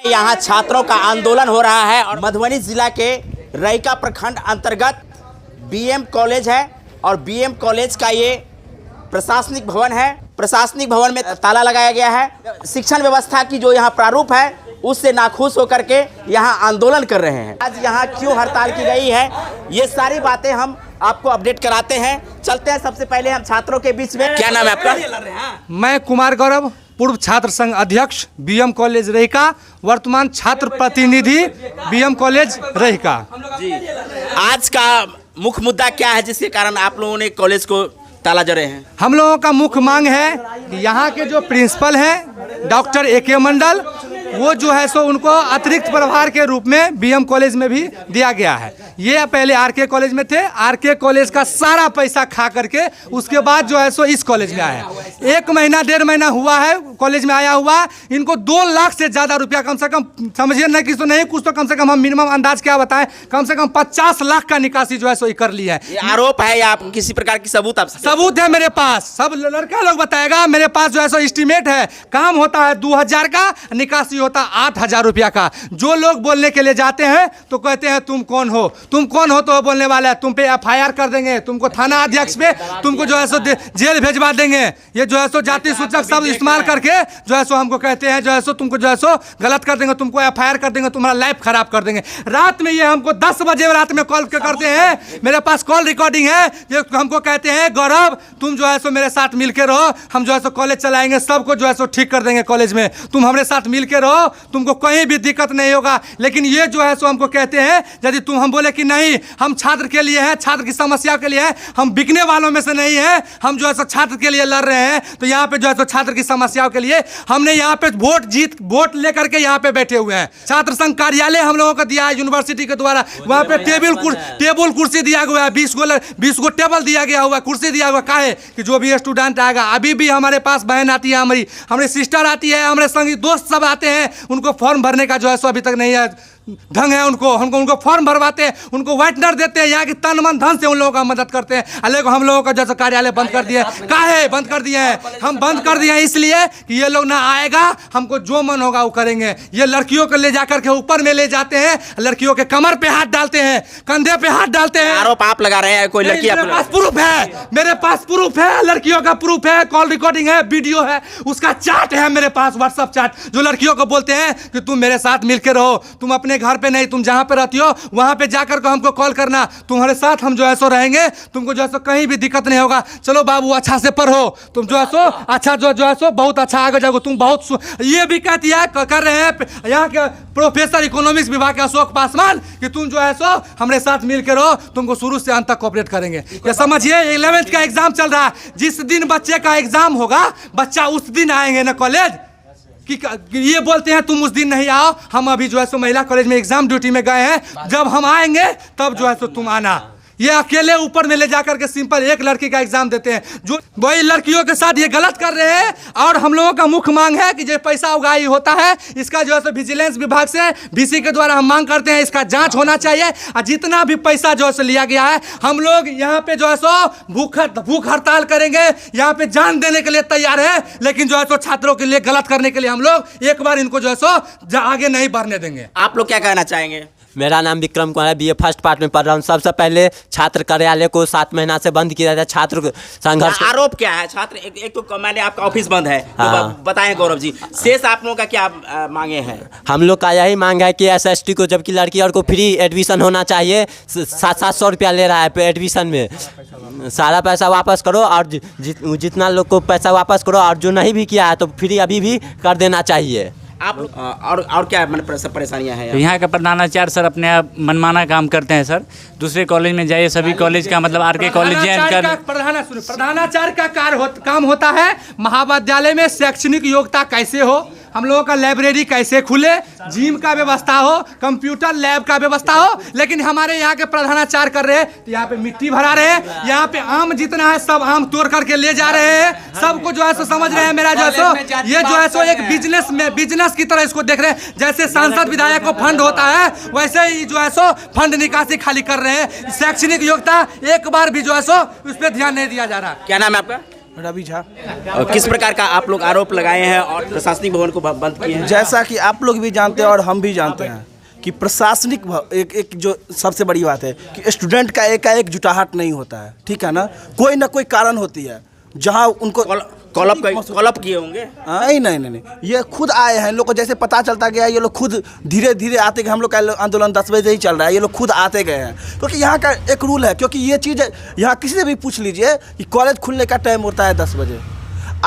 यहाँ छात्रों का आंदोलन हो रहा है और मधुबनी जिला के रईका प्रखंड अंतर्गत बीएम कॉलेज है और बीएम कॉलेज का ये प्रशासनिक भवन है। प्रशासनिक भवन में ताला लगाया गया है। शिक्षण व्यवस्था की जो यहाँ प्रारूप है उससे नाखुश होकर के यहाँ आंदोलन कर रहे हैं। आज यहाँ क्यों हड़ताल की गई है, ये सारी बातें हम आपको अपडेट कराते हैं। चलते हैं सबसे पहले हम छात्रों के बीच में। क्या नाम है आपका? मैं कुमार गौरव, पूर्व छात्र संघ अध्यक्ष बीएम कॉलेज रईका, वर्तमान छात्र प्रतिनिधि बीएम कॉलेज रईका। जी, आज का मुख्य मुद्दा क्या है जिसके कारण आप लोगों ने कॉलेज को ताला जड़े हैं? हम लोगों का मुख्य मांग है कि यहाँ के जो प्रिंसिपल हैं डॉक्टर AK मंडल, वो जो है सो उनको अतिरिक्त प्रभार के रूप में बीएम कॉलेज में भी दिया गया है। ये पहले RK कॉलेज में थे, RK कॉलेज का सारा पैसा खा करके उसके बाद जो है सो इस कॉलेज में आया है। 1 महीना 1.5 महीना हुआ है कॉलेज में आया हुआ। इनको 2 लाख से ज़्यादा रुपया कम से कम, समझिए नहीं किसी तो नहीं कुछ तो कम से कम हम मिनिमम अंदाज क्या बताएं, कम से कम 50 लाख का निकासी जो है सो कर ली है। ये आरोप है या आप किसी प्रकार की सबूत है मेरे पास, सब लड़का लोग बताएगा। मेरे पास जो है सो एस्टीमेट है, काम होता है 2000 का, निकासी होता 8000 रुपया का। जो लोग बोलने के लिए जाते हैं तो कहते हैं तुम कौन हो, तुम कौन हो तो बोलने वाला है, तुम पे FIR कर देंगे, तुमको थाना अध्यक्ष पे तुमको जो है सो जेल भेजवा देंगे। ये जो है सो जाति सूचक शब्द इस्तेमाल करके जो है सो हमको कहते हैं जो है सो तुमको जो है सो गलत कर देंगे, तुमको FIR कर देंगे, तुम्हारा लाइफ खराब कर देंगे। रात में ये हमको 10 बजे रात में कॉल करते हैं, मेरे पास कॉल रिकॉर्डिंग है। ये हमको कहते हैं गौरव तुम जो है सो मेरे साथ मिलके रहो, हम जो है सो कॉलेज चलाएंगे, सबको जो है सो ठीक कर देंगे कॉलेज में, तुम हमारे साथ मिलके रहो, तुमको कहीं भी दिक्कत नहीं होगा। लेकिन ये जो है सो हमको कहते हैं यदि तुम, हम बोले कि नहीं हम छात्र के लिए हैं, छात्र की समस्या के लिए हैं, हम बिकने वालों में से नहीं हैं, हम जो है सो छात्र के लिए लड़ रहे हैं। तो यहाँ पे जो है सो छात्र की समस्याओं के लिए हमने यहाँ पे वोट लेकर के यहाँ पे बैठे हुए हैं। छात्र संघ कार्यालय हम लोगों को दिया है यूनिवर्सिटी के द्वारा, वहाँ पे टेबल कुर्सी दिया गया है, 20 गो टेबल दिया गया हुआ, कुर्सी दिया हुआ। काहे कि जो भी स्टूडेंट आएगा, अभी भी हमारे पास बहन आती है, हमारी सिस्टर आती है, हमारे संगी दोस्त सब आते हैं, उनको फॉर्म भरने का जो है सो अभी तक नहीं है ढंग है। उनको फॉर्म भरवाते हैं, उनको व्हाइटनर देते हैं, यहाँ की तन मन धन से उन लोगों का मदद करते हैं। अलग हम लोगों का जैसे कार्यालय बंद कर दिए। काहे बंद कर दिए हैं? हम बंद कर दिए हैं इसलिए कि ये लोग ना आएगा, हमको जो मन होगा वो करेंगे। ये लड़कियों को ले जाकर के ऊपर में ले जाते हैं, लड़कियों के कमर पे हाथ डालते हैं, कंधे पे हाथ डालते हैं। आरोप आप लगा रहे हैं कोई लड़की? मेरे पास प्रूफ है, मेरे पास प्रूफ है, लड़कियों का प्रूफ है, कॉल रिकॉर्डिंग है, वीडियो है, उसका चार्ट है मेरे पास, व्हाट्सएप चार्ट। जो लड़कियों को बोलते हैं कि तुम मेरे साथ मिलकर रहो, तुम अपने घर पे नहीं, तुम जहां पे रहती हो वहां पे जाकर के हमको कॉल करना, तुम्हारे साथ हम जो है सो रहेंगे, तुमको जो है सो कहीं भी दिक्कत नहीं होगा। चलो बाबू अच्छा से पढ़ो, तुम जो है सो अच्छा जो है सो बहुत अच्छा आगे जाओगे, तुम बहुत ये भी कहती है कर रहे हैं यहाँ के प्रोफेसर इकोनॉमिक्स विभाग के अशोक पासवान कि तुम जो है सो हमारे साथ मिलकर रहो, तुमको शुरू से अंत तक कोऑपरेट करेंगे। ये समझिए 11th का एग्जाम चल रहा है, जिस दिन बच्चे का एग्जाम होगा बच्चा उस दिन आएंगे ना कॉलेज। कि ये बोलते हैं तुम उस दिन नहीं आओ, हम अभी जो है सो महिला कॉलेज में एग्जाम ड्यूटी में गए हैं, जब हम आएंगे तब जो है सो तुम आना। ये अकेले ऊपर में ले जाकर के सिंपल एक लड़की का एग्जाम देते हैं, जो वही लड़कियों के साथ ये गलत कर रहे हैं। और हम लोगों का मुख्य मांग है कि जो पैसा उगाही होता है इसका जो है सो विजिलेंस विभाग से VC के द्वारा हम मांग करते हैं, इसका जांच होना चाहिए। और जितना भी पैसा जो है सो लिया गया है, हम लोग यहाँ पे जो है सो भूख हड़ताल करेंगे, यहाँ पे जान देने के लिए तैयार है, लेकिन जो है सो छात्रों के लिए गलत करने के लिए हम लोग एक बार इनको जो है सो आगे नहीं बढ़ने देंगे। आप लोग क्या कहना चाहेंगे? मेरा नाम विक्रम कुमार है, BA फर्स्ट पार्ट में पढ़ रहा हूँ। सबसे पहले छात्र कार्यालय को 7 महीना से बंद किया जाता है। छात्र संघर्ष आरोप क्या है? छात्र एक तो मैंने आपका ऑफिस बंद है, तो बताएं गौरव जी, शेष आप लोगों का क्या मांगे हैं? हम लोग का यही मांग है कि SST को, जबकि लड़की और को फ्री एडमिशन होना चाहिए, 700 रुपया ले रहा है एडमिशन में, सारा पैसा वापस करो और जितना लोग को पैसा वापस करो, और जो नहीं भी किया है तो फ्री अभी भी कर देना चाहिए। आप और क्या परेशानियां हैं? यहाँ का प्रधानाचार्य सर अपने आप मनमाना काम करते हैं सर। दूसरे कॉलेज में जाइए, सभी कॉलेज का मतलब RK कॉलेज प्रधानाचार्य का काम होता है महाविद्यालय में शैक्षणिक योग्यता कैसे हो, हम लोगों का लाइब्रेरी कैसे खुले, जिम का व्यवस्था हो, कंप्यूटर लैब का व्यवस्था हो। लेकिन हमारे यहाँ के प्रधानाचार्य कर रहे हैं तो यहाँ पे मिट्टी भरा रहे हैं, यहाँ पे आम जितना है सब आम तोड़ करके ले जा रहे हैं, सबको जो है सो समझ रहे हैं। मेरा जो है सो ये जो है सो एक बिजनेस की तरह इसको देख रहे हैं। जैसे सांसद विधायक को फंड होता है वैसे ही जो है सो फंड निकासी खाली कर रहे हैं। शैक्षणिक योग्यता एक बार भी जो है सो उस पर ध्यान नहीं दिया जा रहा। क्या नाम है आपका? रवि झा। और किस प्रकार का आप लोग आरोप लगाए हैं और प्रशासनिक भवन को बंद किए हैं? जैसा कि आप लोग भी जानते हैं और हम भी जानते हैं कि प्रशासनिक एक जो सबसे बड़ी बात है कि स्टूडेंट का एकाएक जुटाहट नहीं होता है, ठीक है ना, कोई कारण होती है जहां उनको कॉलअप किए होंगे। नहीं, ये खुद आए हैं, लोग को जैसे पता चलता गया ये लोग खुद धीरे धीरे आते गए। हम लोग का आंदोलन 10 बजे से ही चल रहा है, ये लोग खुद आते गए हैं क्योंकि यहाँ का एक रूल है, क्योंकि ये चीज़ यहाँ किसी से भी पूछ लीजिए कि कॉलेज खुलने का टाइम होता है 10 बजे।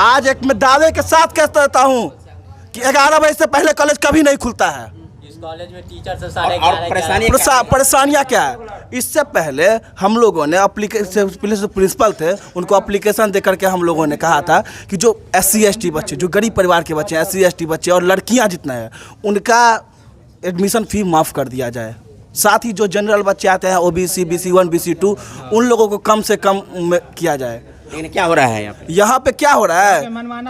आज एक मैं दावे के साथ कहता हूँ कि 11 बजे से पहले कॉलेज कभी नहीं खुलता है। कॉलेज में टीचर से परेशानियाँ क्या है? इससे पहले हम लोगों ने प्रिंसिपल थे उनको एप्लीकेशन दे करके हम लोगों ने कहा था कि जो SC ST बच्चे, जो गरीब परिवार के बच्चे हैं, SC ST बच्चे और लड़कियां जितना है, उनका एडमिशन फ़ी माफ़ कर दिया जाए। साथ ही जो जनरल बच्चे आते हैं OBC BC1 BC2 उन लोगों को कम से कम किया जाए। लेकिन क्या हो रहा है यहाँ पे क्या हो रहा है?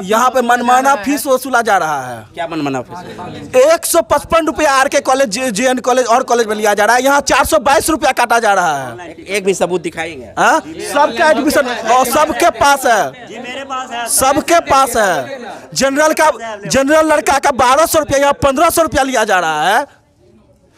यहाँ पे मनमाना फीस वसूला जा रहा है। क्या मनमाना फीस? 155 रुपया RK कॉलेज, JN कॉलेज और कॉलेज में लिया जा रहा है। यहाँ 422 रुपया काटा जा रहा है। एक भी सबूत दिखाएंगे? सबका एडमिशन और सबके पास है, सबके पास है। जनरल लड़का का 1200 रुपया, यहाँ 1500 रुपया लिया जा रहा है।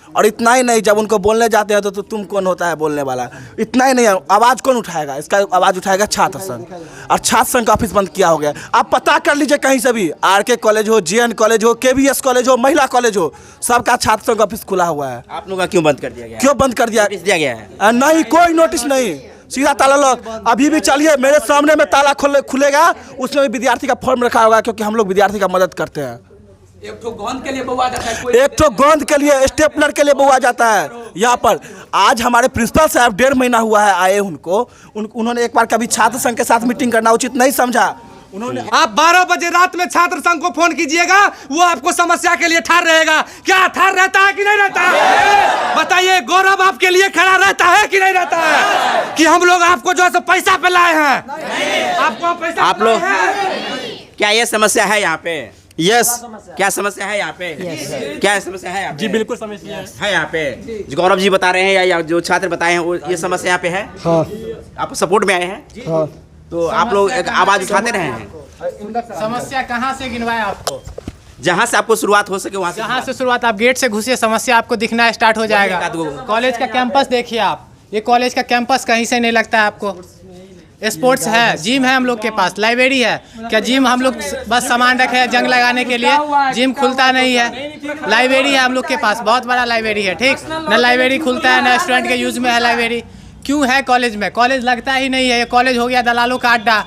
और इतना ही नहीं, जब उनको बोलने जाते हैं तो तुम कौन होता है बोलने वाला? इतना ही नहीं, आवाज़ कौन उठाएगा? इसका आवाज़ उठाएगा छात्र संघ, और छात्र संघ का ऑफिस बंद किया हो गया। आप पता कर लीजिए कहीं से भी, RK कॉलेज हो, JN कॉलेज हो, KVS कॉलेज हो, महिला कॉलेज हो, सबका छात्र संघ ऑफिस खुला हुआ है। आप लोगों का क्यों बंद कर दिया गया? क्यों बंद कर दिया गया है? नहीं, कोई नोटिस नहीं, सीधा ताला लॉक। अभी भी चलिए, मेरे सामने में ताला खुलेगा, उसमें भी विद्यार्थी का फॉर्म रखा होगा, क्योंकि हम लोग विद्यार्थी का मदद करते हैं। एक तो गोंद के लिए बउआ जाता है, एक तो गोंद के लिए, स्टेपलर के लिए बउआ जाता है। यहाँ पर आज हमारे प्रिंसिपल साहब 1.5 महीना हुआ है आए, उन्होंने एक बार कभी छात्र संघ के साथ मीटिंग करना उचित नहीं समझा। उन्होंने आप 12 बजे रात में छात्र संघ को फोन कीजिएगा, वो आपको समस्या के लिए ठार रहेगा। क्या ठार रहता है कि नहीं रहता है? बताइए, गौरव आपके लिए खड़ा रहता है कि नहीं रहता है? कि हम लोग आपको जो है पैसा पे लाए हैं, आपको पैसा आप लोग क्या ये समस्या है यहाँ पे? यस, क्या समस्या है यहाँ पे? क्या समस्या है यहाँ पे? जी बिल्कुल समस्या है यहाँ पे। जो गौरव जी बता रहे हैं या जो छात्र बताए हैं, वो ये समस्या यहाँ पे है। हाँ। आप सपोर्ट में आए हैं? हाँ। तो आप लोग एक आवाज उठाते रहे हैं। समस्या कहाँ से गिनवाए आपको? जहाँ से आपको शुरुआत हो सके वहाँ से। जहाँ से शुरुआत, आप गेट से घुसे, समस्या आपको दिखना स्टार्ट हो जाएगा। कॉलेज का कैंपस देखिए आप, ये कॉलेज का कैंपस कहीं से नहीं लगता है आपको। स्पोर्ट्स है, जिम है हम लोग के पास, लाइब्रेरी है। क्या जिम हम लोग बस सामान रखे हैं जंग लगाने के लिए? जिम खुलता नहीं है। लाइब्रेरी है हम लोग के पास, बहुत बड़ा लाइब्रेरी है, ठीक न? लाइब्रेरी खुलता है ना, स्टूडेंट के यूज में है लाइब्रेरी। क्यों है कॉलेज में? कॉलेज लगता ही नहीं है। ये कॉलेज हो गया दलालों का अड्डा,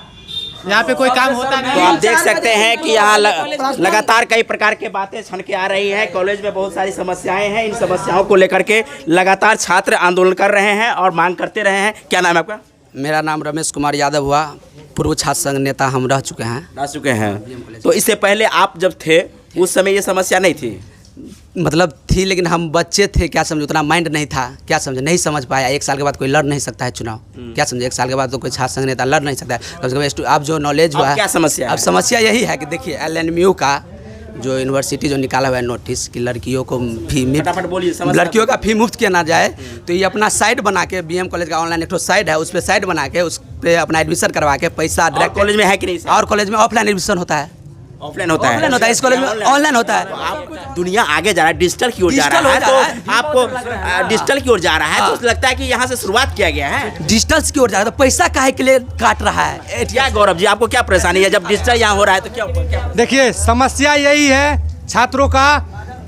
यहाँ पे कोई काम होता नहीं। तो आप देख सकते हैं कि यहाँ लगातार कई प्रकार की बातें छन के आ रही है। कॉलेज में बहुत सारी समस्याएं हैं। इन समस्याओं को लेकर के लगातार छात्र आंदोलन कर रहे हैं और मांग करते रहे हैं। क्या नाम है आपका? मेरा नाम रमेश कुमार यादव हुआ, पूर्व छात्र संघ नेता हम रह चुके हैं। तो इससे पहले आप जब थे उस समय ये समस्या नहीं थी? मतलब थी, लेकिन हम बच्चे थे, क्या समझे, उतना माइंड नहीं था, क्या समझे, नहीं समझ पाया। 1 साल के बाद कोई लड़ नहीं सकता है चुनाव, क्या समझे, 1 साल के बाद तो कोई छात्र संघ नेता लड़ नहीं सकता है। अब जो नॉलेज हुआ है, क्या समस्या? अब समस्या यही है कि देखिए LNMU का जो यूनिवर्सिटी जो निकाला हुआ है नोटिस कि लड़कियों को फी लड़कियों का फी मुफ्त किया ना जाए, तो ये अपना साइट बना के, BM कॉलेज का ऑनलाइन एक तो साइट है, उस पर साइट बना के उस पर अपना एडमिशन करवा के पैसा डायरेक्ट। कॉलेज में है कि नहीं? और कॉलेज में ऑफलाइन एडमिशन होता है, ऑफलाइन होता है, इस कॉलेज में ऑनलाइन होता है। तो आप दुनिया आगे जा रहा है, डिजिटल की ओर जा रहा है, तो आपको डिजिटल की ओर जा रहा है, तो लगता है कि यहाँ से शुरुआत किया गया है डिजिटल की ओर जा रहा है। तो पैसा काहे के लिए काट रहा है? क्या गौरव जी, आपको क्या परेशानी है जब डिजिटल यहाँ हो रहा है? तो क्या देखिए, समस्या यही है छात्रों का,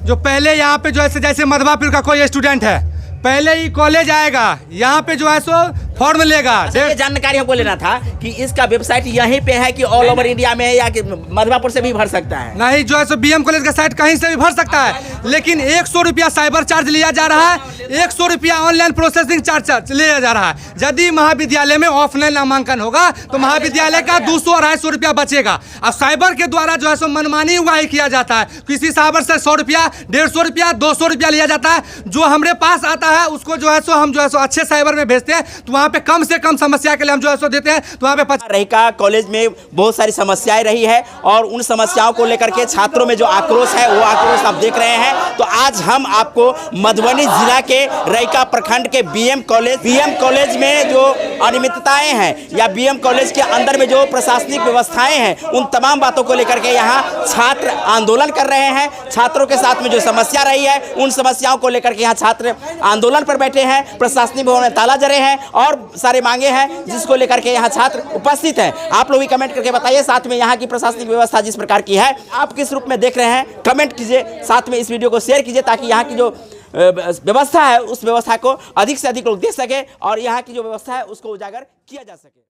जो पहले यहाँ पे जो है जैसे मधवापुर का कोई स्टूडेंट है, पहले ही कॉलेज आएगा, यहाँ पे जो है सो फॉर्म लेगा। ये जानकारी हमको लेना था कि इसका वेबसाइट यहीं पे है कि ऑल ओवर इंडिया में है, या कि मधवापुर से भी भर सकता है? नहीं, जो है सो BM कॉलेज का साइट कहीं से भी भर सकता है, लेकिन 100 रुपया साइबर चार्ज लिया जा रहा है, 100 रुपया ऑनलाइन प्रोसेसिंग चार्ज लिया जा रहा है। यदि महाविद्यालय में ऑफलाइन नामांकन होगा तो महाविद्यालय का 200-250 रुपया बचेगा। अब साइबर के द्वारा जो है सो मनमानी उगाही किया जाता है, किसी साइबर से 100 रुपया, 150 रुपया, 200 रुपया लिया जाता है। जो हमारे पास आता है उसको जो है सो हम जो है सो अच्छे साइबर में भेजते हैं, तो वहाँ पे कम से कम समस्या के लिए हम जो है सो देते हैं, तो वहाँ पे रहीका कॉलेज में बहुत सारी समस्याएं रही है, और उन समस्याओं को लेकर के छात्रों में जो आक्रोश है, वो आक्रोश आप देख रहे हैं। हैं। तो आज हम आपको मधुबनी जिला के रैका प्रखंड के बीएम कॉलेज में जो अनियमितताएं हैं या बीएम कॉलेज के अंदर में जो प्रशासनिक व्यवस्थाएं हैं उन तमाम बातों को लेकर के यहाँ छात्र आंदोलन कर रहे हैं। छात्रों के साथ में जो समस्या रही है उन समस्याओं को लेकर के यहाँ छात्र आंदोलन पर बैठे हैं। प्रशासनिक भवन में ताला जड़े हैं और सारे मांगे हैं जिसको लेकर के यहाँ छात्र उपस्थित हैं। आप लोग भी कमेंट करके बताइए साथ में यहाँ की प्रशासनिक व्यवस्था जिस प्रकार की है आप किस रूप में देख रहे हैं, कमेंट कीजिए, साथ में इस वीडियो को शेयर कीजिए ताकि यहाँ की जो व्यवस्था है उस व्यवस्था को अधिक से अधिक लोग देख सके और यहाँ की जो व्यवस्था है उसको उजागर किया जा सके।